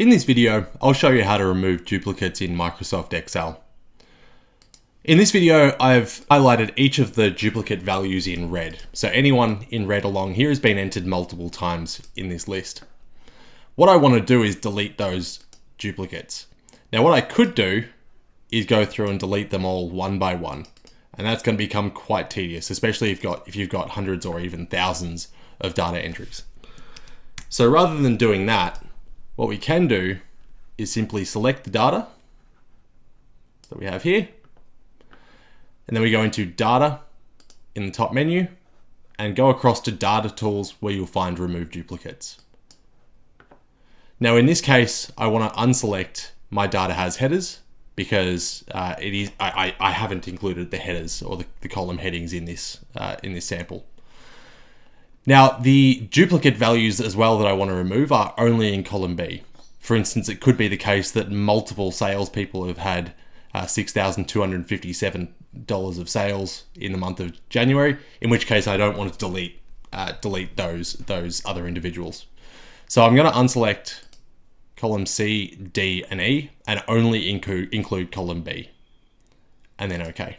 In this video, I'll show you how to remove duplicates in Microsoft Excel. In this video, I've highlighted each of the duplicate values in red. So anyone in red along here has been entered multiple times in this list. What I want to do is delete those duplicates. Now what I could do is go through and delete them all one by one. And that's going to become quite tedious, especially if you've got hundreds or even thousands of data entries. So rather than doing that, what we can do is simply select the data that we have here. And then we go into Data in the top menu and go across to Data Tools where you'll find Remove Duplicates. Now in this case, I want to unselect My Data Has Headers because I haven't included the headers or the column headings in this sample. Now the duplicate values as well that I want to remove are only in column B. For instance, it could be the case that multiple salespeople have had $6,257 of sales in the month of January, in which case I don't want to delete those other individuals. So I'm going to unselect column C, D, and E and only include column B, and then OK.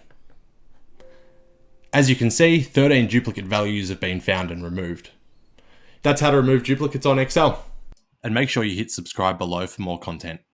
As you can see, 13 duplicate values have been found and removed. That's how to remove duplicates on Excel. And make sure you hit subscribe below for more content.